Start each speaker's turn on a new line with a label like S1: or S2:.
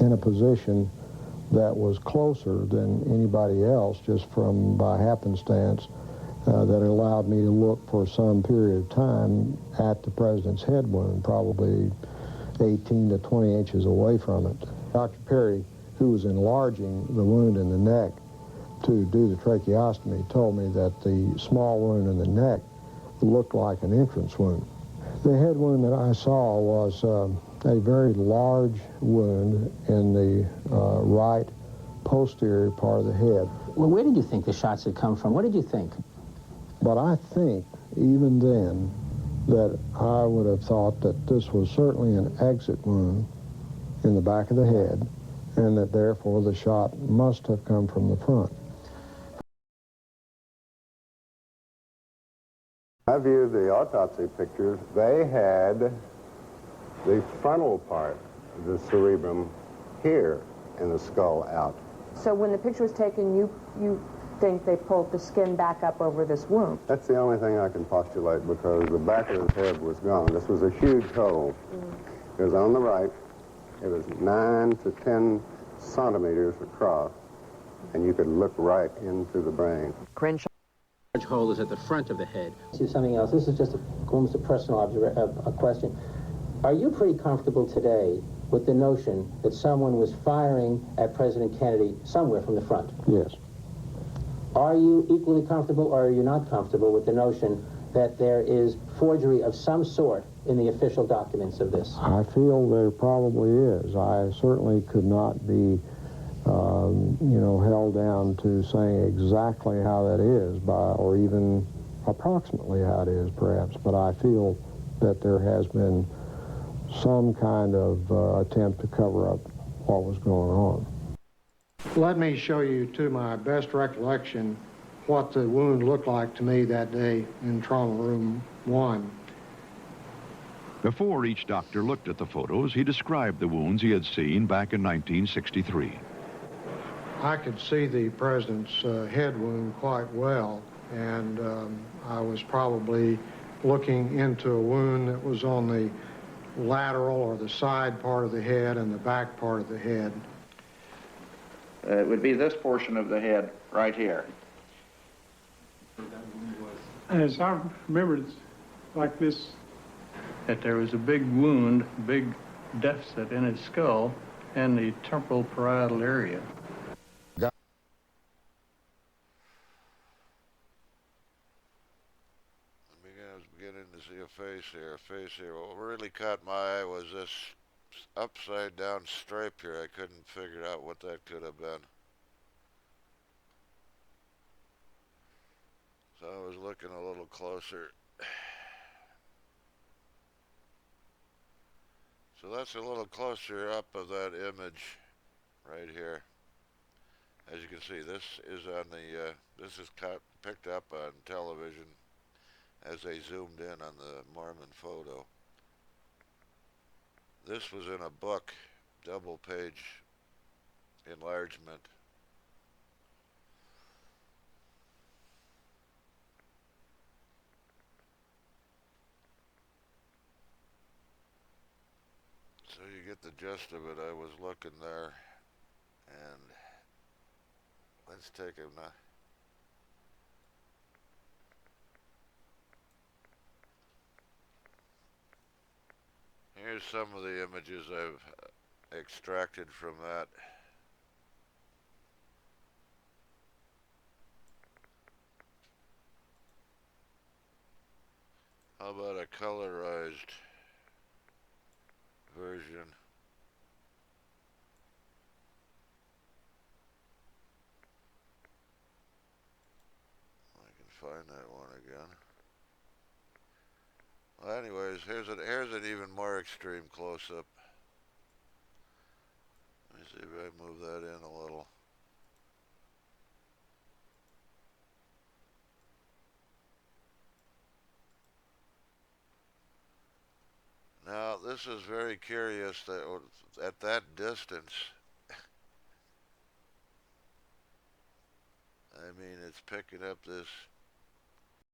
S1: in a position that was closer than anybody else, just from by happenstance, that allowed me to look for some period of time at the president's head wound, probably 18 to 20 inches away from it. Dr. Perry, who was enlarging the wound in the neck to do the tracheostomy, told me that the small wound in the neck looked like an entrance wound. The head wound that I saw was a very large wound in the right posterior part of the head.
S2: Well, where did you think the shots had come from? What did you think?
S1: But I think, even then, that I would have thought that this was certainly an exit wound in the back of the head, and that therefore the shot must have come from the front.
S3: I viewed the autopsy pictures. They had the frontal part of the cerebrum here in the skull out.
S4: So when the picture was taken, you think they pulled the skin back up over this wound?
S3: That's the only thing I can postulate, because the back of his head was gone. This was a huge hole. It was on the right. It was 9 to 10 centimeters across, and you could look right into the brain.
S4: Crenshaw.
S2: Large hole is at the front of the head. See something else. This is just almost a personal a question. Are you pretty comfortable today with the notion that someone was firing at President Kennedy somewhere from the front?
S1: Yes.
S2: Are you equally comfortable, or are you not comfortable with the notion that there is forgery of some sort in the official documents of this?
S1: I feel there probably is. I certainly could not be held down to saying exactly how that is, or even approximately how it is, perhaps. But I feel that there has been some kind of attempt to cover up what was going on.
S5: Let me show you, to my best recollection, what the wound looked like to me that day in Trauma Room 1.
S6: Before each doctor looked at the photos, he described the wounds he had seen back in 1963.
S5: I could see the president's head wound quite well, and I was probably looking into a wound that was on the lateral or the side part of the head and the back part of the head.
S7: It would be this portion of the head right here.
S8: As I remember, it's like this, that there was a big wound, big deficit in his skull and the temporal parietal area.
S9: I was beginning to see a face here. What really caught my eye was this upside down stripe here. I couldn't figure out what that could have been. So I was looking a little closer. So that's a little closer up of that image right here. As you can see, this is on the this is picked up on television as they zoomed in on the Marmon photo. This was in a book, double page enlargement. So you get the gist of it. I was looking there, and let's take him now. Here's some of the images I've extracted from that. How about a colorized version? I can find that one again. Well, anyways, here's an even more extreme close-up. Let me see if I move that in a little. Now, this is very curious that at that distance, I mean, it's picking up this